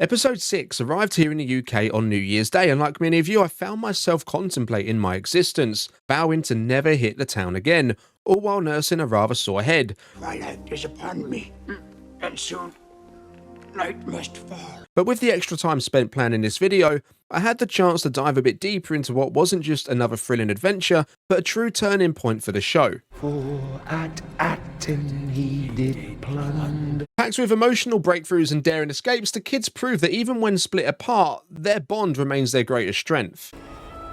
Episode 6 arrived here in the UK on New Year's Day, and like many of you, I found myself contemplating my existence, vowing to never hit the town again, all while nursing a rather sore head. Twilight is upon me, and soon night must fall. But with the extra time spent planning this video, I had the chance to dive a bit deeper into what wasn't just another thrilling adventure, but a true turning point for the show. For at Acton he did plunder. Packed with emotional breakthroughs and daring escapes, the kids prove that even when split apart, their bond remains their greatest strength.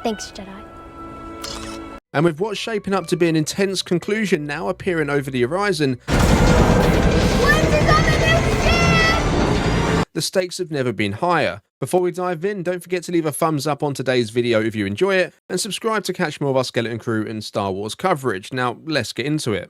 Thanks, Jedi. And with what's shaping up to be an intense conclusion now appearing over the horizon, the stakes have never been higher. Before we dive in, don't forget to leave a thumbs up on today's video if you enjoy it, and subscribe to catch more of our Skeleton Crew and Star Wars coverage. Now, let's get into it.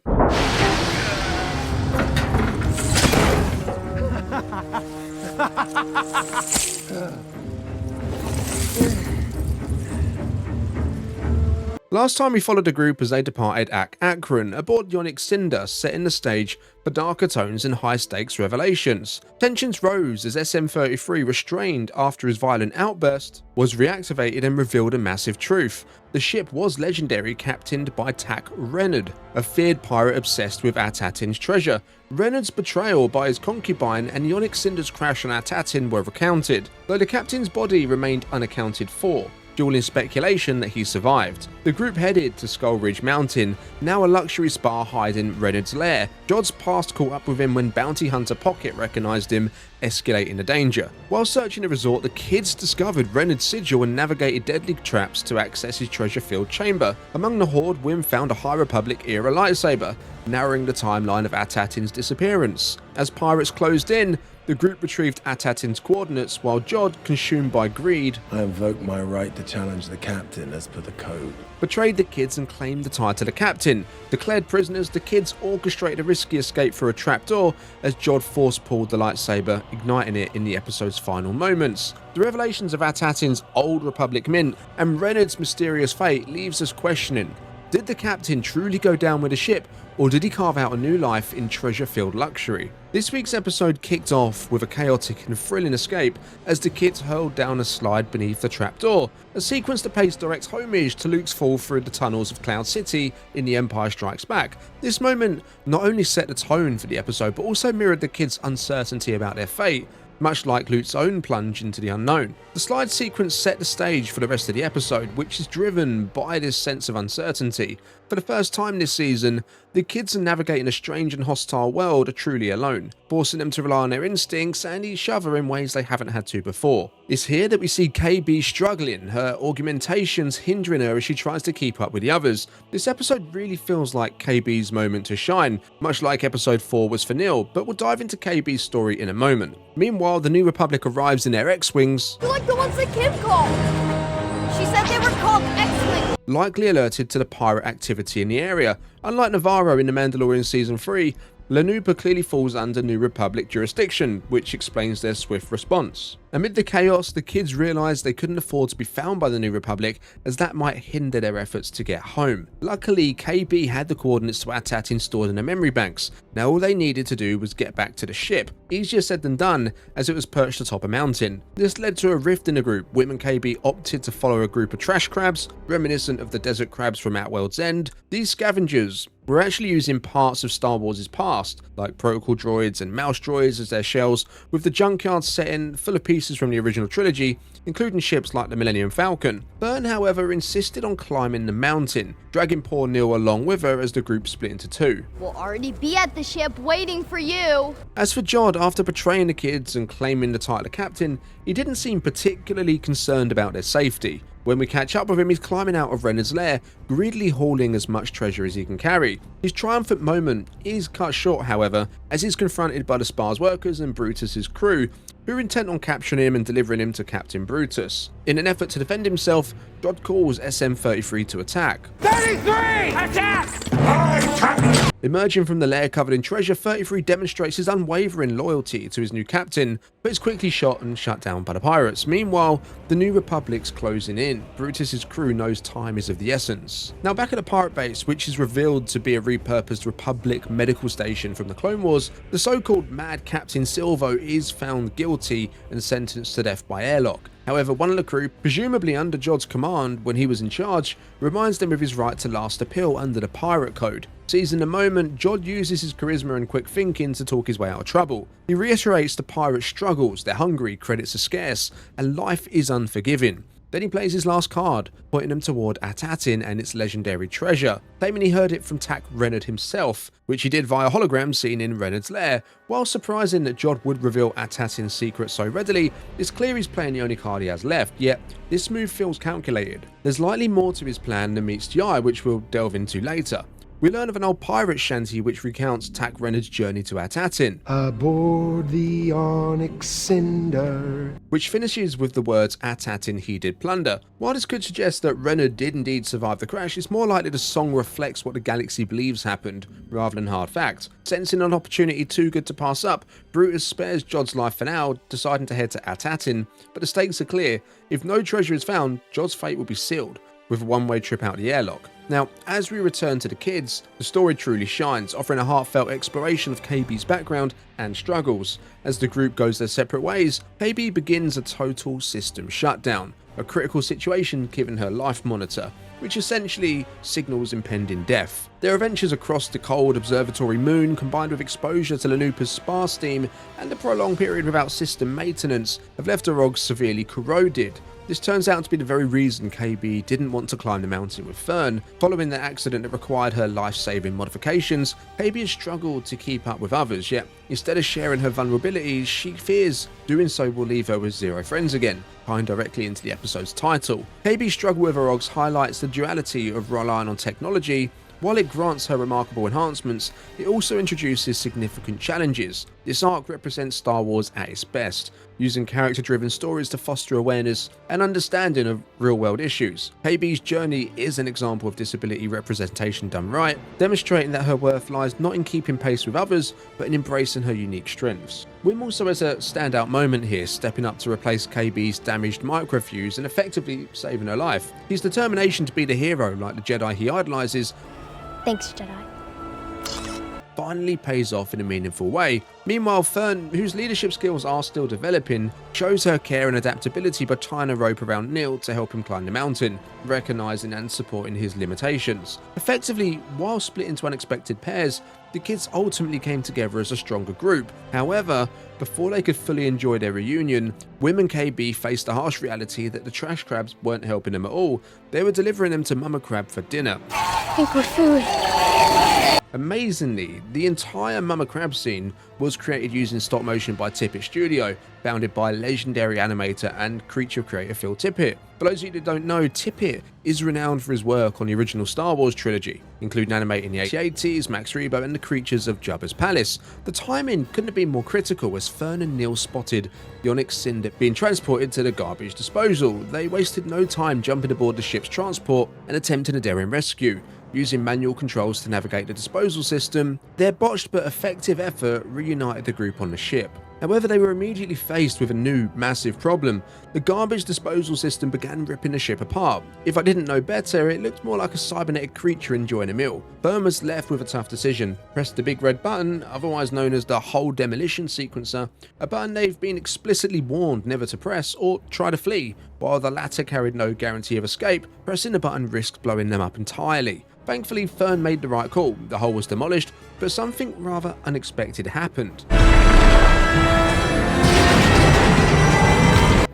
Last time we followed the group as they departed Akron aboard the Onyx Cinder, setting the stage for darker tones and high-stakes revelations. Tensions rose as SM-33, restrained after his violent outburst, was reactivated and revealed a massive truth. The ship was legendary, captained by Tak Renard, a feared pirate obsessed with Atatin's treasure. Renard's betrayal by his concubine and the Onyx Cinder's crash on Atatin were recounted, though the captain's body remained unaccounted for, fueling speculation that he survived. The group headed to Skull Ridge Mountain, now a luxury spa hiding Renard's lair. Jod's past caught up with him when bounty hunter Pocket recognized him, escalating the danger. While searching the resort, the kids discovered Renard's sigil and navigated deadly traps to access his treasure-filled chamber. Among the horde, Wim found a High Republic-era lightsaber, narrowing the timeline of Atatin's disappearance. As pirates closed in, the group retrieved Atatin's coordinates, while Jod, consumed by greed, I invoke my right to challenge the captain as per the code. betrayed the kids and claimed the title of captain. Declared prisoners, the kids orchestrated a risky escape through a trapdoor as Jod force-pulled the lightsaber, igniting it in the episode's final moments. The revelations of Atatin's Old Republic mint and Renard's mysterious fate leaves us questioning, did the captain truly go down with the ship, or did he carve out a new life in treasure-filled luxury? This week's episode kicked off with a chaotic and thrilling escape as the kids hurled down a slide beneath the trapdoor, a sequence that pays direct homage to Luke's fall through the tunnels of Cloud City in The Empire Strikes Back. This moment not only set the tone for the episode, but also mirrored the kids' uncertainty about their fate, much like Luke's own plunge into the unknown. The slide sequence set the stage for the rest of the episode, which is driven by this sense of uncertainty. For the first time this season, the kids are navigating a strange and hostile world truly alone, forcing them to rely on their instincts and each other in ways they haven't had to before. It's here that we see KB struggling, her augmentations hindering her as she tries to keep up with the others. This episode really feels like KB's moment to shine, much like episode 4 was for Neil, but we'll dive into KB's story in a moment. Meanwhile, the New Republic arrives in their X-Wings, Like the ones that Kim called. She said they were called X-Wing. likely alerted to the pirate activity in the area. Unlike Navarro in The Mandalorian Season 3, Lanupa clearly falls under New Republic jurisdiction, which explains their swift response. Amid the chaos, the kids realised they couldn't afford to be found by the New Republic, as that might hinder their efforts to get home. Luckily, KB had the coordinates to Atatin stored in their memory banks. Now all they needed to do was get back to the ship. Easier said than done, as it was perched atop a mountain. This led to a rift in the group. Wim and KB opted to follow a group of trash crabs, reminiscent of the desert crabs from Outworld's End. These scavengers were actually using parts of Star Wars' past, like protocol droids and mouse droids as their shells, with the junkyard setting full of pieces from the original trilogy, including ships like the Millennium Falcon. Byrne, however, insisted on climbing the mountain, dragging poor Neil along with her as the group split into two. We'll already be at the ship waiting for you. As for Jod, after betraying the kids and claiming the title of captain, he didn't seem particularly concerned about their safety. When we catch up with him, he's climbing out of Renard's lair, greedily hauling as much treasure as he can carry. His triumphant moment is cut short, however, as he's confronted by the Spa's workers and Brutus's crew, who are intent on capturing him and delivering him to Captain Brutus. In an effort to defend himself, Jod calls SM-33 to attack. 33! Attack! Emerging from the lair covered in treasure, 33 demonstrates his unwavering loyalty to his new captain, but is quickly shot and shut down by the pirates. Meanwhile, the New Republic's closing in. Brutus's crew knows time is of the essence. Now back at the pirate base, which is revealed to be a repurposed Republic medical station from the Clone Wars, the so-called Mad Captain Silvo is found guilty and sentenced to death by airlock. However, one of the crew, presumably under Jod's command when he was in charge, reminds them of his right to last appeal under the Pirate Code. Seizing the moment, Jod uses his charisma and quick thinking to talk his way out of trouble. He reiterates the pirates' struggles, they're hungry, credits are scarce, and life is unforgiving. Then he plays his last card, pointing them toward Atatin and its legendary treasure, claiming he heard it from Tak Renard himself, which he did via hologram seen in Renard's lair. While surprising that Jod would reveal Atatin's secret so readily, it's clear he's playing the only card he has left, yet this move feels calculated. There's likely more to his plan than meets the eye, which we'll delve into later. We learn of an old pirate shanty which recounts Tak Renard's journey to Atatin, Aboard the Onyx Cinder, which finishes with the words Atatin he did plunder. While this could suggest that Renard did indeed survive the crash, it's more likely the song reflects what the galaxy believes happened, rather than hard fact. Sensing an opportunity too good to pass up, Brutus spares Jod's life for now, deciding to head to Atatin, but the stakes are clear. If no treasure is found, Jod's fate will be sealed, with a one-way trip out the airlock. Now, as we return to the kids, the story truly shines, offering a heartfelt exploration of KB's background and struggles. As the group goes their separate ways, KB begins a total system shutdown, a critical situation given her life monitor, which essentially signals impending death. Their adventures across the cold observatory moon, combined with exposure to Lenupa's spar steam and a prolonged period without system maintenance, have left the Rogs severely corroded. This turns out to be the very reason KB didn't want to climb the mountain with Fern. Following the accident that required her life-saving modifications, KB has struggled to keep up with others, yet instead of sharing her vulnerabilities, she fears doing so will leave her with zero friends again, tying directly into the episode's title. KB's struggle with her Rogs highlights the duality of relying on technology. While it grants her remarkable enhancements, it also introduces significant challenges. This arc represents Star Wars at its best, using character-driven stories to foster awareness and understanding of real-world issues. KB's journey is an example of disability representation done right, demonstrating that her worth lies not in keeping pace with others, but in embracing her unique strengths. Wim also has a standout moment here, stepping up to replace KB's damaged microfuse and effectively saving her life. His determination to be the hero, like the Jedi he idolizes, Thanks, Jedi. finally pays off in a meaningful way. Meanwhile, Fern, whose leadership skills are still developing, shows her care and adaptability by tying a rope around Neil to help him climb the mountain, recognizing and supporting his limitations. Effectively, while split into unexpected pairs, the kids ultimately came together as a stronger group. However, before they could fully enjoy their reunion, Wim and KB faced the harsh reality that the trash crabs weren't helping them at all. They were delivering them to Mama Crab for dinner. Think we're food. Amazingly, the entire Mama Crab scene was created using stop motion by Tippett Studio, founded by legendary animator and creature creator Phil Tippett. For those of you that don't know, Tippett is renowned for his work on the original Star Wars trilogy, including animating the AT-ATs, Max Rebo, and the creatures of Jabba's palace. The timing couldn't have been more critical as Fern and Neil spotted the Onyx Cinder being transported to the garbage disposal. They wasted no time jumping aboard the ship's transport and attempting a daring rescue. Using manual controls to navigate the disposal system, their botched but effective effort reunited the group on the ship. However, they were immediately faced with a new, massive problem. The garbage disposal system began ripping the ship apart. If I didn't know better, it looked more like a cybernetic creature enjoying a meal. Fern was left with a tough decision. Press the big red button, otherwise known as the whole demolition sequencer, a button they've been explicitly warned never to press, or try to flee. While the latter carried no guarantee of escape, pressing the button risked blowing them up entirely. Thankfully, Fern made the right call. The hull was demolished, but something rather unexpected happened.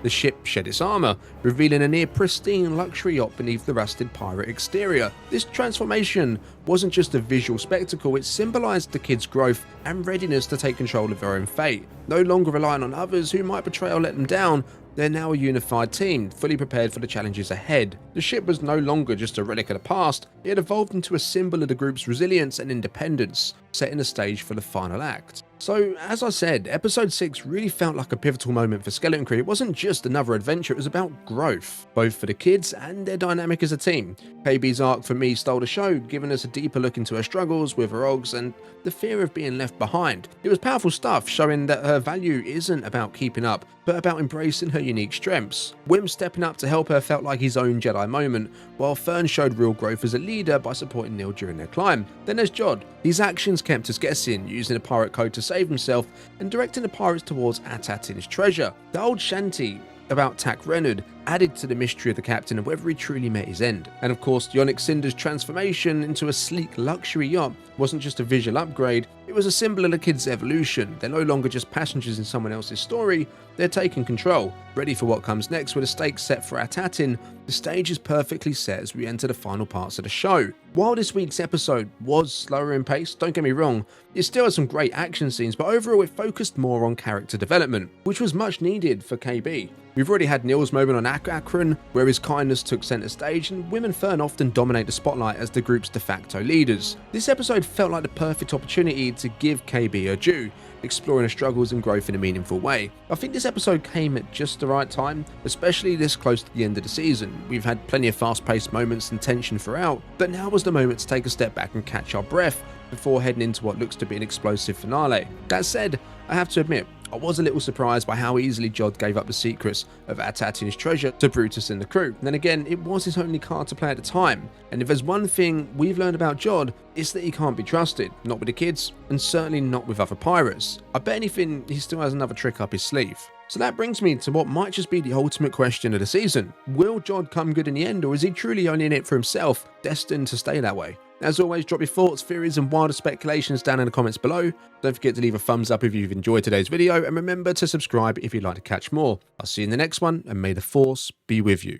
The ship shed its armour, revealing a near pristine luxury yacht beneath the rusted pirate exterior. This transformation wasn't just a visual spectacle, it symbolised the kids' growth and readiness to take control of their own fate. No longer relying on others who might betray or let them down, They're now a unified team, fully prepared for the challenges ahead. The ship was no longer just a relic of the past, it had evolved into a symbol of the group's resilience and independence, setting the stage for the final act. So, as I said, episode 6 really felt like a pivotal moment for Skeleton Crew. It wasn't just another adventure, it was about growth, both for the kids and their dynamic as a team. KB's arc for me stole the show, giving us a deeper look into her struggles with her Ogs and the fear of being left behind. It was powerful stuff, showing that her value isn't about keeping up, but about embracing her unique strengths. Wim stepping up to help her felt like his own Jedi moment, while Fern showed real growth as a leader by supporting Neil during their climb. Then there's Jod. His actions kept us guessing, using a pirate code to save himself and directing the pirates towards Atatin's treasure. The old shanty about Tak Renard added to the mystery of the captain and whether he truly met his end. And of course, Yonick Cinder's transformation into a sleek luxury yacht wasn't just a visual upgrade, it was a symbol of the kids' evolution. They're no longer just passengers in someone else's story, they're taking control. Ready for what comes next with the stakes set for Atatin, the stage is perfectly set as we enter the final parts of the show. While this week's episode was slower in pace, don't get me wrong, it still had some great action scenes, but overall it focused more on character development, which was much needed for KB. We've already had Neil's moment on Akron, where his kindness took centre stage, and Wim and Fern often dominate the spotlight as the group's de facto leaders. This episode felt like the perfect opportunity to give KB her due, exploring her struggles and growth in a meaningful way. I think this episode came at just the right time, especially this close to the end of the season. We've had plenty of fast-paced moments and tension throughout, but now was the moment to take a step back and catch our breath before heading into what looks to be an explosive finale. That said, I have to admit, I was a little surprised by how easily Jod gave up the secrets of Atatin's treasure to Brutus and the crew. Then again, it was his only card to play at the time, and if there's one thing we've learned about Jod, it's that he can't be trusted, not with the kids, and certainly not with other pirates. I bet anything he still has another trick up his sleeve. So that brings me to what might just be the ultimate question of the season. Will Jod come good in the end, or is he truly only in it for himself, destined to stay that way? As always, drop your thoughts, theories and wilder speculations down in the comments below. Don't forget to leave a thumbs up if you've enjoyed today's video, and remember to subscribe if you'd like to catch more. I'll see you in the next one, and may the Force be with you.